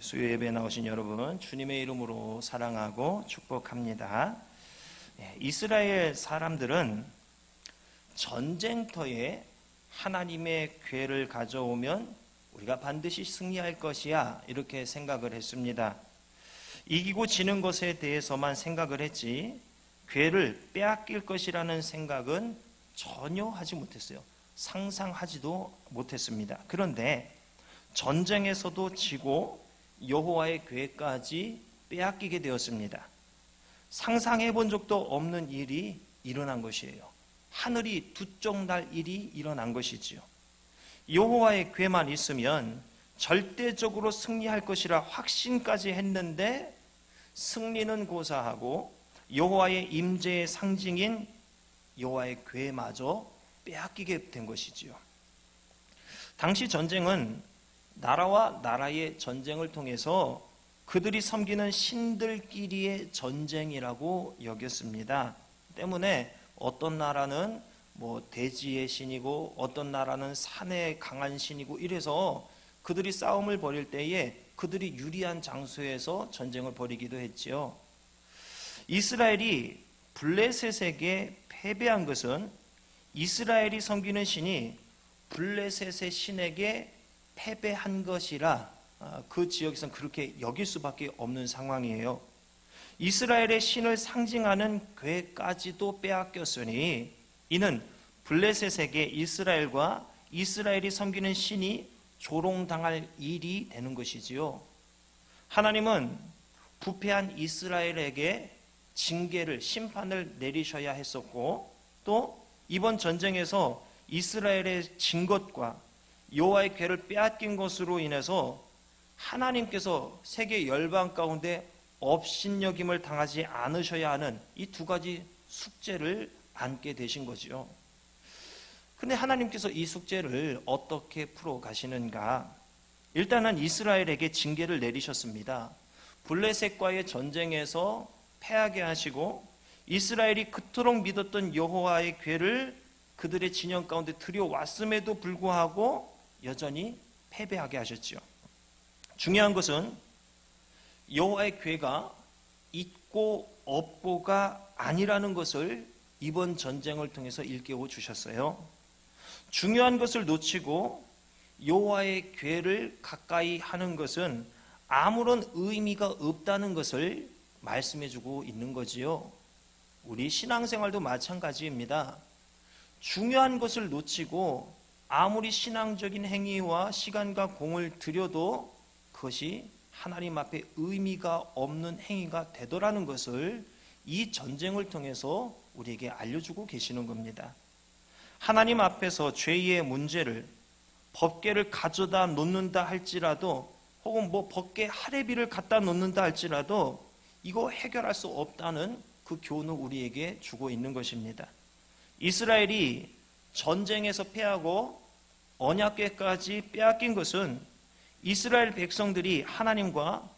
수요 예배에 나오신 여러분, 주님의 이름으로 사랑하고 축복합니다. 이스라엘 사람들은 전쟁터에 하나님의 궤를 가져오면 우리가 반드시 승리할 것이야, 이렇게 생각을 했습니다. 이기고 지는 것에 대해서만 생각을 했지 궤를 빼앗길 것이라는 생각은 전혀 하지 못했어요. 상상하지도 못했습니다. 그런데 전쟁에서도 지고 여호와의 궤까지 빼앗기게 되었습니다. 상상해 본 적도 없는 일이 일어난 것이에요. 하늘이 두 쪽 날 일이 일어난 것이지요. 여호와의 궤만 있으면 절대적으로 승리할 것이라 확신까지 했는데 승리는 고사하고 여호와의 임재의 상징인 여호와의 궤마저 빼앗기게 된 것이지요. 당시 전쟁은 나라와 나라의 전쟁을 통해서 그들이 섬기는 신들끼리의 전쟁이라고 여겼습니다. 때문에 어떤 나라는 대지의 신이고 어떤 나라는 산에 강한 신이고 이래서 그들이 싸움을 벌일 때에 그들이 유리한 장소에서 전쟁을 벌이기도 했지요. 이스라엘이 블레셋에게 패배한 것은 이스라엘이 섬기는 신이 블레셋의 신에게 패배한 것이라 그 지역에서는 그렇게 여길 수밖에 없는 상황이에요. 이스라엘의 신을 상징하는 궤까지도 빼앗겼으니 이는 블레셋에게 이스라엘과 이스라엘이 섬기는 신이 조롱당할 일이 되는 것이지요. 하나님은 부패한 이스라엘에게 징계를, 심판을 내리셔야 했었고, 또 이번 전쟁에서 이스라엘의 진 것과 여호와의 궤를 빼앗긴 것으로 인해서 하나님께서 세계 열방 가운데 업신여김을 당하지 않으셔야 하는 이 두 가지 숙제를 안게 되신 거지요. 근데 하나님께서 이 숙제를 어떻게 풀어 가시는가? 일단은 이스라엘에게 징계를 내리셨습니다. 블레셋과의 전쟁에서 패하게 하시고 이스라엘이 그토록 믿었던 여호와의 궤를 그들의 진영 가운데 들여왔음에도 불구하고 여전히 패배하게 하셨죠. 중요한 것은 여호와의 궤가 있고 없고가 아니라는 것을 이번 전쟁을 통해서 일깨워 주셨어요. 중요한 것을 놓치고 여호와의 궤를 가까이 하는 것은 아무런 의미가 없다는 것을 말씀해 주고 있는 거지요. 우리 신앙생활도 마찬가지입니다. 중요한 것을 놓치고 아무리 신앙적인 행위와 시간과 공을 들여도 그것이 하나님 앞에 의미가 없는 행위가 되더라는 것을 이 전쟁을 통해서 우리에게 알려주고 계시는 겁니다. 하나님 앞에서 죄의 문제를 법궤를 가져다 놓는다 할지라도 혹은 법궤 하레비를 갖다 놓는다 할지라도 이거 해결할 수 없다는 그 교훈을 우리에게 주고 있는 것입니다. 이스라엘이 전쟁에서 패하고 언약궤까지 빼앗긴 것은 이스라엘 백성들이 하나님과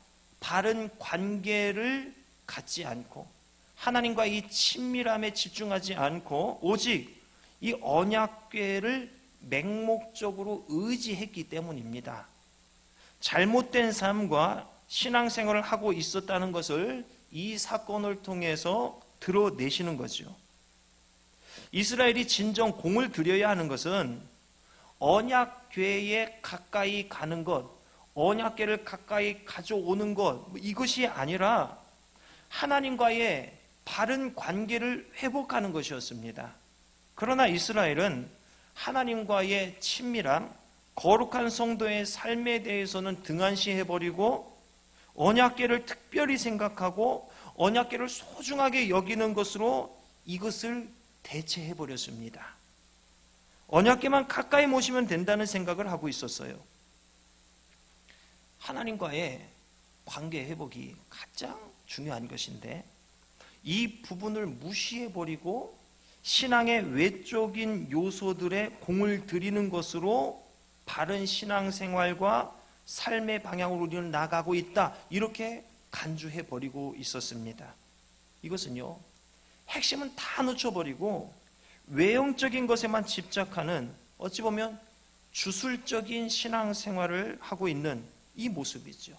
바른 관계를 갖지 않고 하나님과 이 친밀함에 집중하지 않고 오직 이 언약궤를 맹목적으로 의지했기 때문입니다. 잘못된 삶과 신앙생활을 하고 있었다는 것을 이 사건을 통해서 드러내시는 거죠. 이스라엘이 진정 공을 들여야 하는 것은 언약궤에 가까이 가는 것, 언약궤를 가까이 가져오는 것, 이것이 아니라 하나님과의 바른 관계를 회복하는 것이었습니다. 그러나 이스라엘은 하나님과의 친밀함, 거룩한 성도의 삶에 대해서는 등한시해버리고 언약궤를 특별히 생각하고 언약궤를 소중하게 여기는 것으로 이것을 대체해버렸습니다. 언약궤만 가까이 모시면 된다는 생각을 하고 있었어요. 하나님과의 관계 회복이 가장 중요한 것인데 이 부분을 무시해버리고 신앙의 외적인 요소들에 공을 들이는 것으로 바른 신앙생활과 삶의 방향으로 우리는 나가고 있다, 이렇게 간주해버리고 있었습니다. 이것은요, 핵심은 다 놓쳐버리고 외형적인 것에만 집착하는, 어찌 보면 주술적인 신앙생활을 하고 있는 이 모습이죠.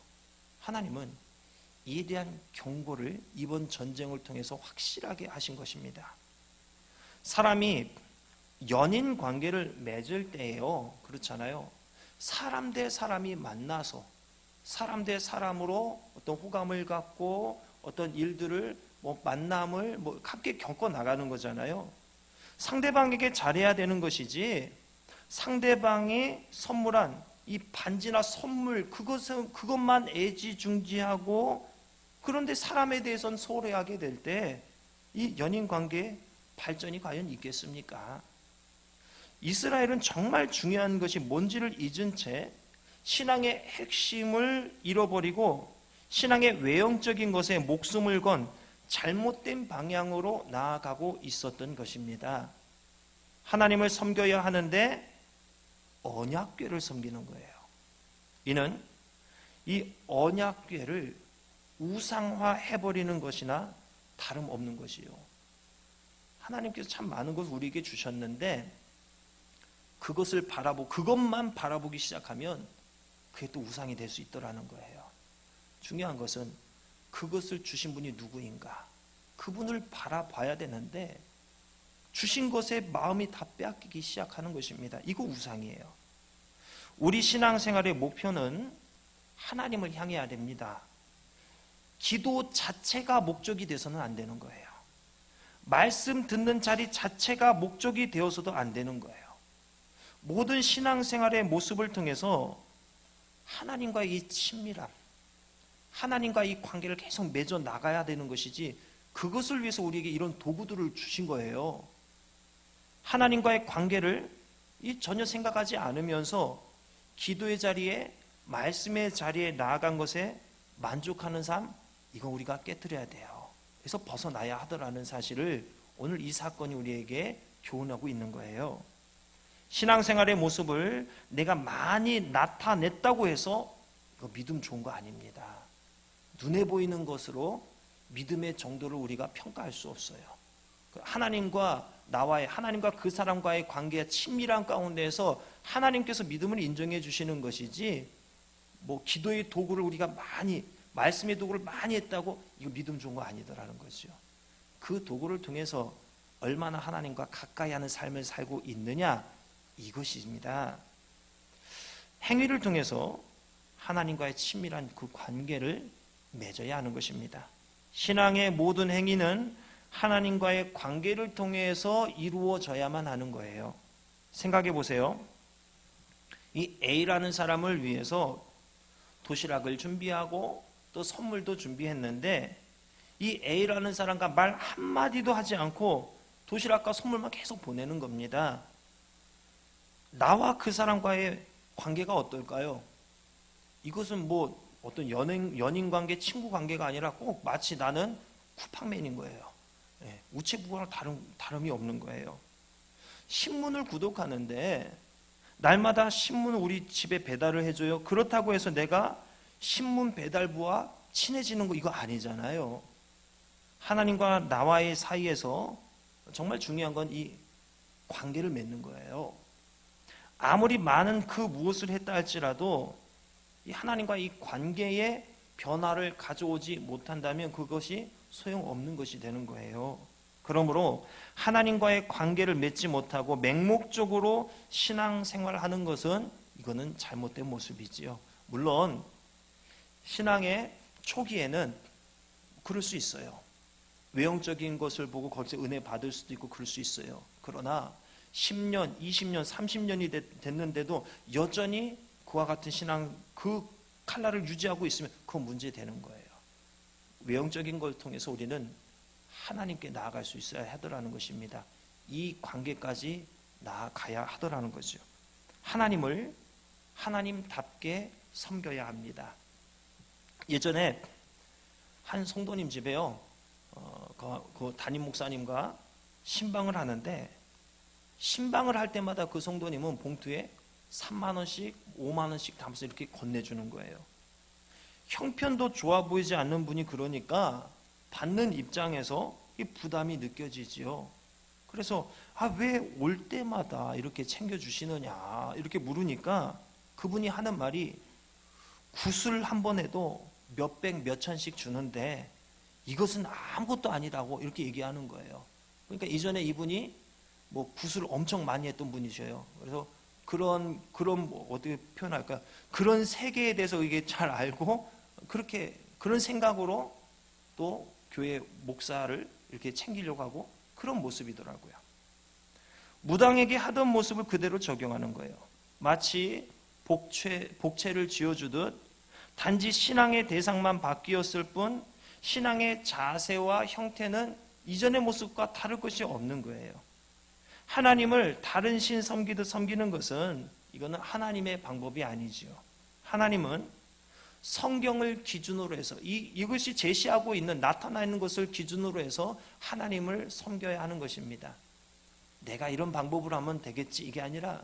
하나님은 이에 대한 경고를 이번 전쟁을 통해서 확실하게 하신 것입니다. 사람이 연인 관계를 맺을 때에요, 그렇잖아요. 사람 대 사람이 만나서 사람 대 사람으로 어떤 호감을 갖고 어떤 일들을 만남을 함께 겪어 나가는 거잖아요. 상대방에게 잘해야 되는 것이지, 상대방이 선물한 이 반지나 선물 그것만 애지중지하고, 그런데 사람에 대해서는 소홀하게 될 때 이 연인 관계 발전이 과연 있겠습니까? 이스라엘은 정말 중요한 것이 뭔지를 잊은 채 신앙의 핵심을 잃어버리고 신앙의 외형적인 것에 목숨을 건 잘못된 방향으로 나아가고 있었던 것입니다. 하나님을 섬겨야 하는데 언약궤를 섬기는 거예요. 이는 이 언약궤를 우상화해버리는 것이나 다름없는 것이요. 하나님께서 참 많은 것을 우리에게 주셨는데 그것만 바라보기 시작하면 그게 또 우상이 될 수 있더라는 거예요. 중요한 것은 그것을 주신 분이 누구인가, 그분을 바라봐야 되는데 주신 것에 마음이 다 빼앗기기 시작하는 것입니다. 이거 우상이에요. 우리 신앙생활의 목표는 하나님을 향해야 됩니다. 기도 자체가 목적이 돼서는 안 되는 거예요. 말씀 듣는 자리 자체가 목적이 되어서도 안 되는 거예요. 모든 신앙생활의 모습을 통해서 하나님과의 이 친밀함, 하나님과 이 관계를 계속 맺어 나가야 되는 것이지, 그것을 위해서 우리에게 이런 도구들을 주신 거예요. 하나님과의 관계를 전혀 생각하지 않으면서 기도의 자리에, 말씀의 자리에 나아간 것에 만족하는 삶, 이건 우리가 깨뜨려야 돼요. 그래서 벗어나야 하더라는 사실을 오늘 이 사건이 우리에게 교훈하고 있는 거예요. 신앙생활의 모습을 내가 많이 나타냈다고 해서 이거 믿음 좋은 거 아닙니다. 눈에 보이는 것으로 믿음의 정도를 우리가 평가할 수 없어요. 하나님과 그 사람과의 관계의 친밀한 가운데에서 하나님께서 믿음을 인정해 주시는 것이지, 기도의 도구를 우리가 말씀의 도구를 많이 했다고 이거 믿음 좋은 거 아니더라는 거죠. 그 도구를 통해서 얼마나 하나님과 가까이 하는 삶을 살고 있느냐, 이것입니다. 행위를 통해서 하나님과의 친밀한 그 관계를 맺어야 하는 것입니다. 신앙의 모든 행위는 하나님과의 관계를 통해서 이루어져야만 하는 거예요. 생각해 보세요. 이 A라는 사람을 위해서 도시락을 준비하고 또 선물도 준비했는데, 이 A라는 사람과 말 한마디도 하지 않고 도시락과 선물만 계속 보내는 겁니다. 나와 그 사람과의 관계가 어떨까요? 이것은 어떤 연인 관계, 친구 관계가 아니라 꼭 마치 나는 쿠팡맨인 거예요. 우체국과 다름이 없는 거예요. 신문을 구독하는데 날마다 신문을 우리 집에 배달을 해줘요. 그렇다고 해서 내가 신문 배달부와 친해지는 거 이거 아니잖아요. 하나님과 나와의 사이에서 정말 중요한 건 이 관계를 맺는 거예요. 아무리 많은 그 무엇을 했다 할지라도 이 하나님과 이 관계에 변화를 가져오지 못한다면 그것이 소용없는 것이 되는 거예요. 그러므로 하나님과의 관계를 맺지 못하고 맹목적으로 신앙생활을 하는 것은 이거는 잘못된 모습이지요. 물론 신앙의 초기에는 그럴 수 있어요. 외형적인 것을 보고 거기서 은혜 받을 수도 있고 그럴 수 있어요. 그러나 10년, 20년, 30년이 됐는데도 여전히 그와 같은 신앙, 그 칼날을 유지하고 있으면 그건 문제되는 거예요. 외형적인 걸 통해서 우리는 하나님께 나아갈 수 있어야 하더라는 것입니다. 이 관계까지 나아가야 하더라는 거죠. 하나님을 하나님답게 섬겨야 합니다. 예전에 한 성도님 집에요, 그 담임 목사님과 신방을 하는데, 신방을 할 때마다 그 성도님은 봉투에 3만 원씩 5만 원씩 담아서 이렇게 건네주는 거예요. 형편도 좋아 보이지 않는 분이 그러니까 받는 입장에서 이 부담이 느껴지지요. 그래서 왜 올 때마다 이렇게 챙겨주시느냐 이렇게 물으니까 그분이 하는 말이, 굿을 한 번 해도 몇백 몇천씩 주는데 이것은 아무것도 아니라고 이렇게 얘기하는 거예요. 그러니까 이전에 이분이 뭐 굿을 엄청 많이 했던 분이셔요. 그래서 그런 뭐 어떻게 표현할까? 그런 세계에 대해서 이게 잘 알고 그렇게 그런 생각으로 또 교회 목사를 이렇게 챙기려고 하고 그런 모습이더라고요. 무당에게 하던 모습을 그대로 적용하는 거예요. 마치 복채를 쥐어주듯 단지 신앙의 대상만 바뀌었을 뿐 신앙의 자세와 형태는 이전의 모습과 다를 것이 없는 거예요. 하나님을 다른 신 섬기듯 섬기는 것은 이거는 하나님의 방법이 아니지요. 하나님은 성경을 기준으로 해서 이것이 제시하고 있는 나타나 있는 것을 기준으로 해서 하나님을 섬겨야 하는 것입니다. 내가 이런 방법으로 하면 되겠지 이게 아니라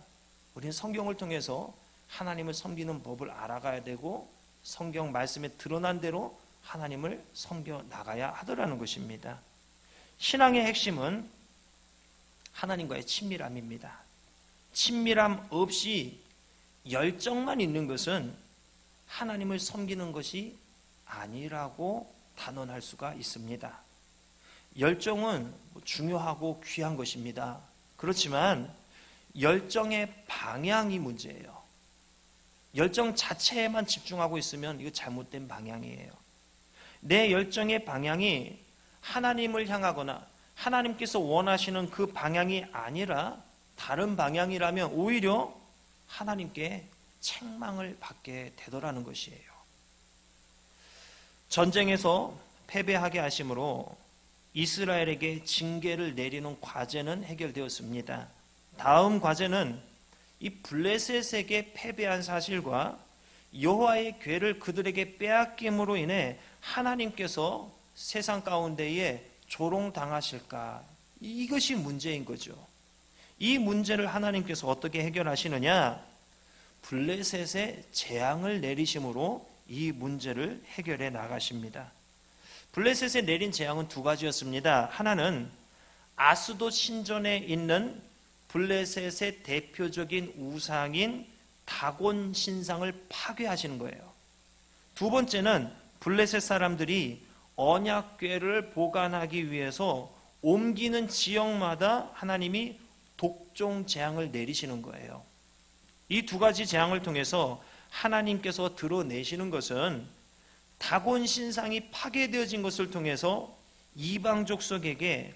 우리는 성경을 통해서 하나님을 섬기는 법을 알아가야 되고 성경 말씀에 드러난 대로 하나님을 섬겨 나가야 하더라는 것입니다. 신앙의 핵심은 하나님과의 친밀함입니다. 친밀함 없이 열정만 있는 것은 하나님을 섬기는 것이 아니라고 단언할 수가 있습니다. 열정은 중요하고 귀한 것입니다. 그렇지만 열정의 방향이 문제예요. 열정 자체에만 집중하고 있으면 이거 잘못된 방향이에요. 내 열정의 방향이 하나님을 향하거나 하나님께서 원하시는 그 방향이 아니라 다른 방향이라면 오히려 하나님께 책망을 받게 되더라는 것이에요. 전쟁에서 패배하게 하심으로 이스라엘에게 징계를 내리는 과제는 해결되었습니다. 다음 과제는 이 블레셋에게 패배한 사실과 여호와의 궤를 그들에게 빼앗김으로 인해 하나님께서 세상 가운데에 조롱당하실까? 이것이 문제인 거죠. 이 문제를 하나님께서 어떻게 해결하시느냐? 블레셋에 재앙을 내리심으로 이 문제를 해결해 나가십니다. 블레셋에 내린 재앙은 두 가지였습니다. 하나는 아스돗 신전에 있는 블레셋의 대표적인 우상인 다곤 신상을 파괴하시는 거예요. 두 번째는 블레셋 사람들이 언약궤를 보관하기 위해서 옮기는 지역마다 하나님이 독종 재앙을 내리시는 거예요. 이 두 가지 재앙을 통해서 하나님께서 드러내시는 것은 다곤 신상이 파괴되어진 것을 통해서 이방 족속에게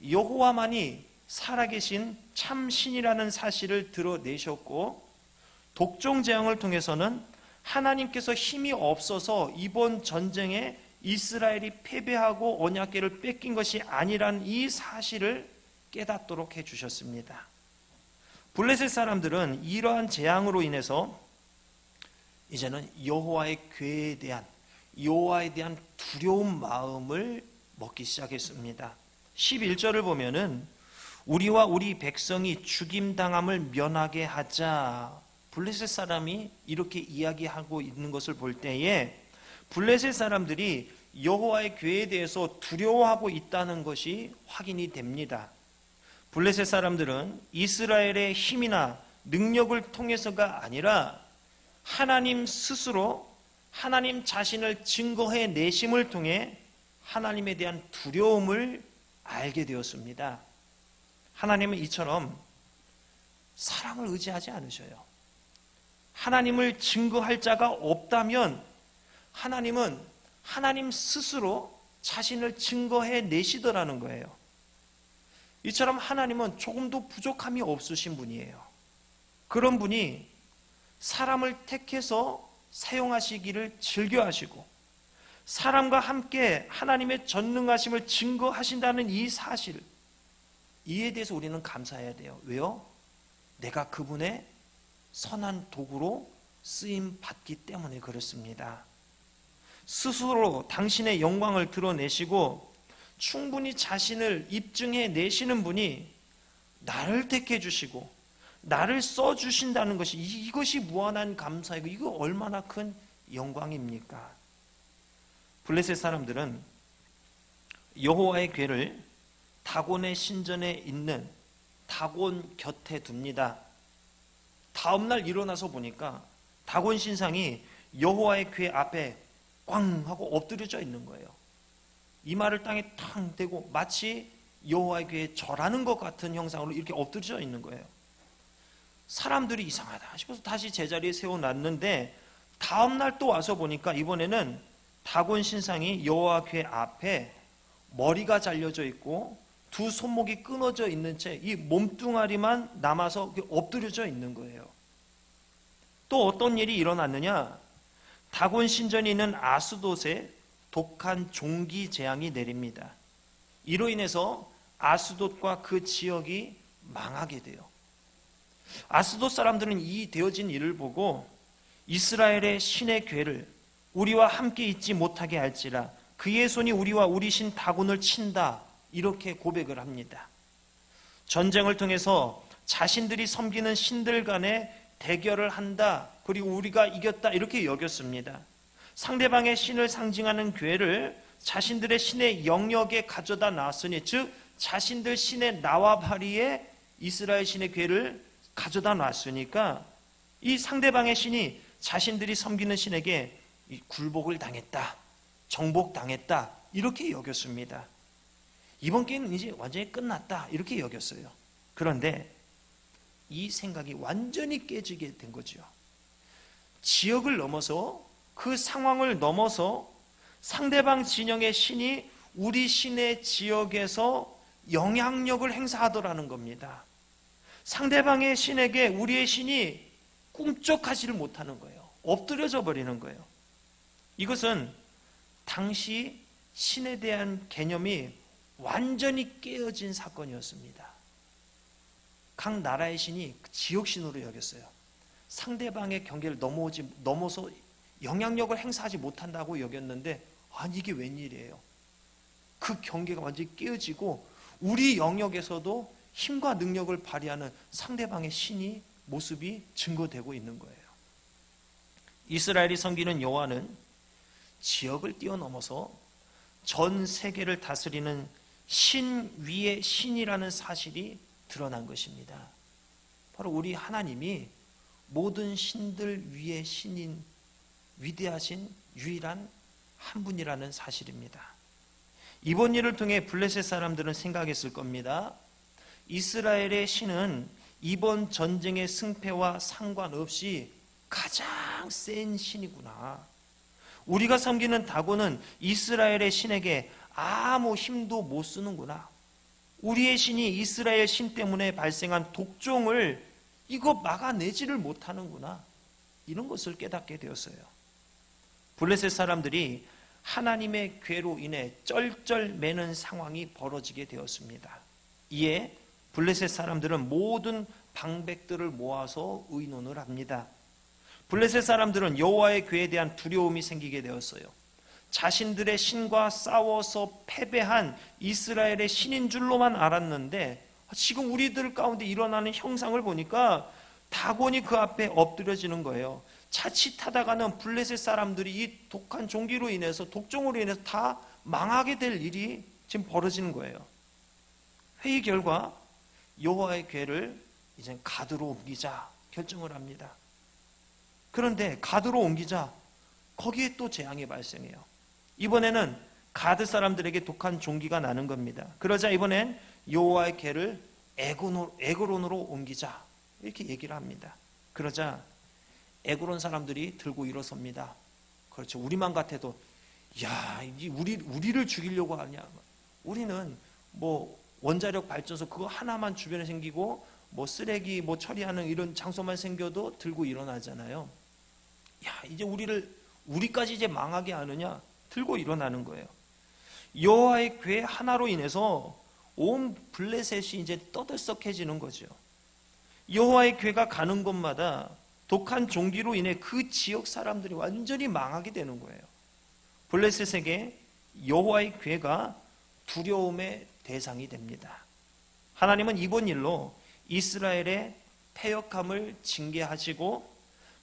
여호와만이 살아계신 참 신이라는 사실을 드러내셨고, 독종 재앙을 통해서는 하나님께서 힘이 없어서 이번 전쟁에 이스라엘이 패배하고 언약궤를 뺏긴 것이 아니란 이 사실을 깨닫도록 해주셨습니다. 블레셋 사람들은 이러한 재앙으로 인해서 이제는 여호와의 궤에 대한 여호와에 대한 두려운 마음을 먹기 시작했습니다. 11절을 보면은 우리와 우리 백성이 죽임당함을 면하게 하자. 블레셋 사람이 이렇게 이야기하고 있는 것을 볼 때에 블레셋 사람들이 여호와의 궤에 대해서 두려워하고 있다는 것이 확인이 됩니다. 블레셋 사람들은 이스라엘의 힘이나 능력을 통해서가 아니라 하나님 스스로 하나님 자신을 증거해 내심을 통해 하나님에 대한 두려움을 알게 되었습니다. 하나님은 이처럼 사랑을 의지하지 않으셔요. 하나님을 증거할 자가 없다면 하나님은 하나님 스스로 자신을 증거해 내시더라는 거예요. 이처럼 하나님은 조금도 부족함이 없으신 분이에요. 그런 분이 사람을 택해서 사용하시기를 즐겨하시고 사람과 함께 하나님의 전능하심을 증거하신다는 이 사실, 이에 대해서 우리는 감사해야 돼요. 왜요? 내가 그분의 선한 도구로 쓰임 받기 때문에 그렇습니다. 스스로 당신의 영광을 드러내시고 충분히 자신을 입증해 내시는 분이 나를 택해 주시고 나를 써 주신다는 것이 이것이 무한한 감사이고 이거 얼마나 큰 영광입니까? 블레셋 사람들은 여호와의 궤를 다곤의 신전에 있는 다곤 곁에 둡니다. 다음날 일어나서 보니까 다곤 신상이 여호와의 궤 앞에 꽝 하고 엎드려져 있는 거예요. 이마를 땅에 탕 대고 마치 여호와의 교회에 절하는 것 같은 형상으로 이렇게 엎드려져 있는 거예요. 사람들이 이상하다 싶어서 다시 제자리에 세워놨는데 다음날 또 와서 보니까 이번에는 다곤 신상이 여호와 교회 앞에 머리가 잘려져 있고 두 손목이 끊어져 있는 채 이 몸뚱아리만 남아서 엎드려져 있는 거예요. 또 어떤 일이 일어났느냐? 다곤 신전에 있는 아스돗에 독한 종기 재앙이 내립니다. 이로 인해서 아스돗과 그 지역이 망하게 돼요. 아스돗 사람들은 이 되어진 일을 보고 이스라엘의 신의 괴를 우리와 함께 있지 못하게 할지라 그의 손이 우리와 우리 신 다곤을 친다, 이렇게 고백을 합니다. 전쟁을 통해서 자신들이 섬기는 신들 간에 대결을 한다, 그리고 우리가 이겼다, 이렇게 여겼습니다. 상대방의 신을 상징하는 괴를 자신들의 신의 영역에 가져다 놨으니, 즉 자신들 신의 나와바리에 이스라엘 신의 괴를 가져다 놨으니까 이 상대방의 신이 자신들이 섬기는 신에게 굴복을 당했다, 정복당했다, 이렇게 여겼습니다. 이번 게임은 이제 완전히 끝났다, 이렇게 여겼어요. 그런데 이 생각이 완전히 깨지게 된 거죠. 지역을 넘어서, 그 상황을 넘어서 상대방 진영의 신이 우리 신의 지역에서 영향력을 행사하더라는 겁니다. 상대방의 신에게 우리의 신이 꿈쩍하지를 못하는 거예요. 엎드려져 버리는 거예요. 이것은 당시 신에 대한 개념이 완전히 깨어진 사건이었습니다. 각 나라의 신이 지역신으로 여겼어요. 상대방의 경계를 넘어서 영향력을 행사하지 못한다고 여겼는데, 아니 이게 웬일이에요? 그 경계가 완전히 깨어지고 우리 영역에서도 힘과 능력을 발휘하는 상대방의 신이 모습이 증거되고 있는 거예요. 이스라엘이 섬기는 여호와는 지역을 뛰어넘어서 전 세계를 다스리는 신 위의 신이라는 사실이 드러난 것입니다. 바로 우리 하나님이 모든 신들 위의 신인 위대하신 유일한 한 분이라는 사실입니다. 이번 일을 통해 블레셋 사람들은 생각했을 겁니다. 이스라엘의 신은 이번 전쟁의 승패와 상관없이 가장 센 신이구나. 우리가 섬기는 다곤은 이스라엘의 신에게 아무 힘도 못 쓰는구나. 우리의 신이 이스라엘 신 때문에 발생한 독종을 이거 막아내지를 못하는구나, 이런 것을 깨닫게 되었어요. 블레셋 사람들이 하나님의 괴로 인해 쩔쩔매는 상황이 벌어지게 되었습니다. 이에 블레셋 사람들은 모든 방백들을 모아서 의논을 합니다. 블레셋 사람들은 여호와의 괴에 대한 두려움이 생기게 되었어요. 자신들의 신과 싸워서 패배한 이스라엘의 신인 줄로만 알았는데, 지금 우리들 가운데 일어나는 형상을 보니까 다곤이 그 앞에 엎드려지는 거예요. 자칫하다가는 블레셋 사람들이 이 독한 종기로 인해서, 독종으로 인해서 다 망하게 될 일이 지금 벌어지는 거예요. 회의 결과 여호와의 괴를 이제 가드로 옮기자 결정을 합니다. 그런데 가드로 옮기자 거기에 또 재앙이 발생해요. 이번에는 가드 사람들에게 독한 종기가 나는 겁니다. 그러자 이번엔 여호와의 괴를 에그론으로 옮기자, 이렇게 얘기를 합니다. 그러자 에그론 사람들이 들고 일어섭니다. 그렇죠. 우리만 같아도 야, 우리를 죽이려고 하냐? 우리는 뭐 원자력 발전소 그거 하나만 주변에 생기고 뭐 쓰레기 뭐 처리하는 이런 장소만 생겨도 들고 일어나잖아요. 야, 이제 우리까지 이제 망하게 하느냐? 들고 일어나는 거예요. 여호와의 괴 하나로 인해서 온 블레셋이 이제 떠들썩해지는 거죠. 여호와의 괴가 가는 곳마다 독한 종기로 인해 그 지역 사람들이 완전히 망하게 되는 거예요. 블레셋에게 여호와의 괴가 두려움의 대상이 됩니다. 하나님은 이번 일로 이스라엘의 패역함을 징계하시고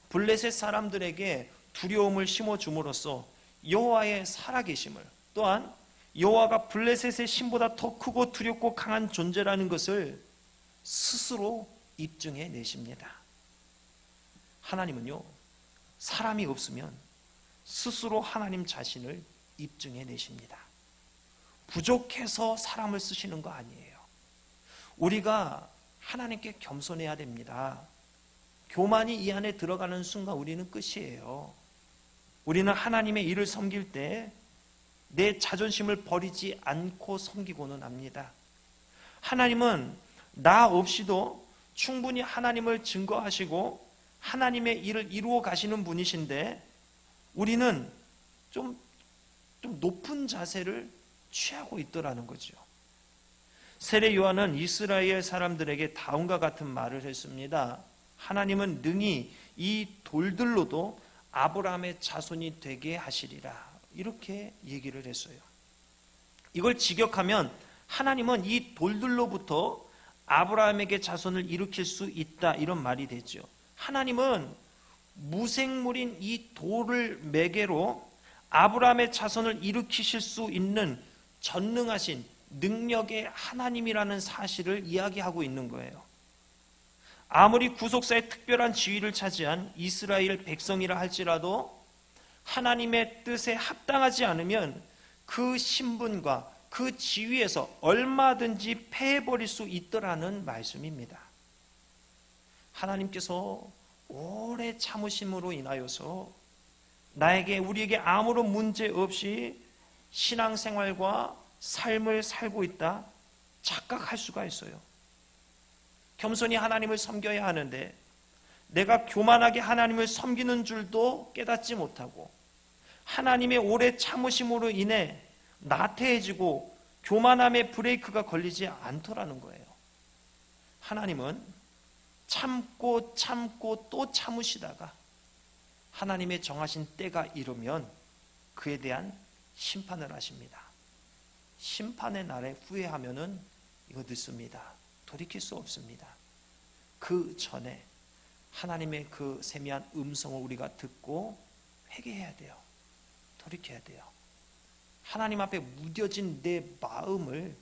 블레셋 사람들에게 두려움을 심어줌으로써 여호와의 살아계심을, 또한 여호와가 블레셋의 신보다 더 크고 두렵고 강한 존재라는 것을 스스로 입증해 내십니다. 하나님은요, 사람이 없으면 스스로 하나님 자신을 입증해 내십니다. 부족해서 사람을 쓰시는 거 아니에요. 우리가 하나님께 겸손해야 됩니다. 교만이 이 안에 들어가는 순간 우리는 끝이에요. 우리는 하나님의 일을 섬길 때 내 자존심을 버리지 않고 섬기고는 합니다. 하나님은 나 없이도 충분히 하나님을 증거하시고 하나님의 일을 이루어 가시는 분이신데 우리는 좀 높은 자세를 취하고 있더라는 거죠. 세례 요한은 이스라엘 사람들에게 다음과 같은 말을 했습니다. 하나님은 능히 이 돌들로도 아브라함의 자손이 되게 하시리라. 이렇게 얘기를 했어요. 이걸 직역하면 하나님은 이 돌들로부터 아브라함에게 자손을 일으킬 수 있다, 이런 말이 되죠. 하나님은 무생물인 이 돌을 매개로 아브라함의 자손을 일으키실 수 있는 전능하신 능력의 하나님이라는 사실을 이야기하고 있는 거예요. 아무리 구속사의 특별한 지위를 차지한 이스라엘 백성이라 할지라도 하나님의 뜻에 합당하지 않으면 그 신분과 그 지위에서 얼마든지 패해버릴 수 있더라는 말씀입니다. 하나님께서 오래 참으심으로 인하여서 우리에게 아무런 문제 없이 신앙생활과 삶을 살고 있다 착각할 수가 있어요. 겸손히 하나님을 섬겨야 하는데 내가 교만하게 하나님을 섬기는 줄도 깨닫지 못하고 하나님의 오래 참으심으로 인해 나태해지고 교만함의 브레이크가 걸리지 않더라는 거예요. 하나님은 참고 또 참으시다가 하나님의 정하신 때가 이르면 그에 대한 심판을 하십니다. 심판의 날에 후회하면은 이거 늦습니다. 돌이킬 수 없습니다. 그 전에 하나님의 그 세미한 음성을 우리가 듣고 회개해야 돼요. 돌이켜야 돼요. 하나님 앞에 무뎌진 내 마음을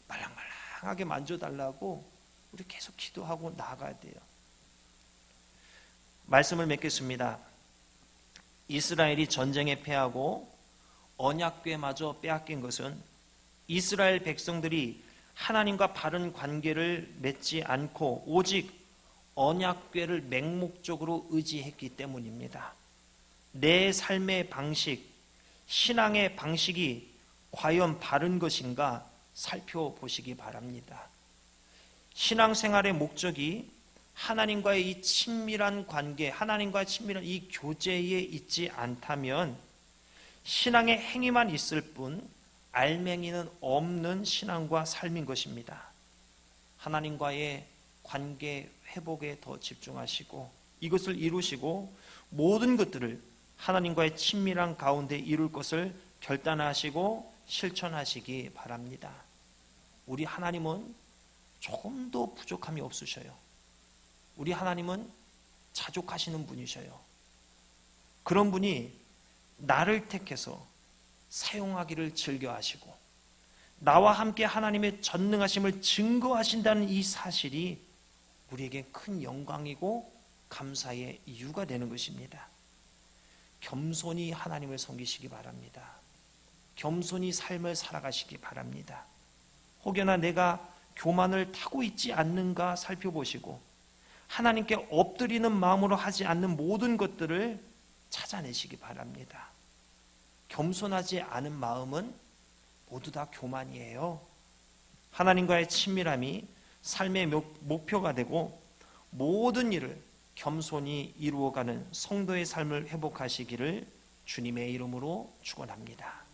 말랑말랑하게 만져달라고 우리 계속 기도하고 나아가야 돼요. 말씀을 맺겠습니다. 이스라엘이 전쟁에 패하고 언약궤마저 빼앗긴 것은 이스라엘 백성들이 하나님과 바른 관계를 맺지 않고 오직 언약궤를 맹목적으로 의지했기 때문입니다. 내 삶의 방식, 신앙의 방식이 과연 바른 것인가 살펴보시기 바랍니다. 신앙생활의 목적이 하나님과의 이 친밀한 관계, 하나님과의 친밀한 이 교제에 있지 않다면 신앙의 행위만 있을 뿐 알맹이는 없는 신앙과 삶인 것입니다. 하나님과의 관계 회복에 더 집중하시고 이것을 이루시고 모든 것들을 하나님과의 친밀한 가운데 이룰 것을 결단하시고 실천하시기 바랍니다. 우리 하나님은 조금도 부족함이 없으셔요. 우리 하나님은 자족하시는 분이셔요. 그런 분이 나를 택해서 사용하기를 즐겨하시고 나와 함께 하나님의 전능하심을 증거하신다는 이 사실이 우리에게 큰 영광이고 감사의 이유가 되는 것입니다. 겸손히 하나님을 섬기시기 바랍니다. 겸손히 삶을 살아가시기 바랍니다. 혹여나 내가 교만을 타고 있지 않는가 살펴보시고 하나님께 엎드리는 마음으로 하지 않는 모든 것들을 찾아내시기 바랍니다. 겸손하지 않은 마음은 모두 다 교만이에요. 하나님과의 친밀함이 삶의 목표가 되고 모든 일을 겸손히 이루어가는 성도의 삶을 회복하시기를 주님의 이름으로 축원합니다.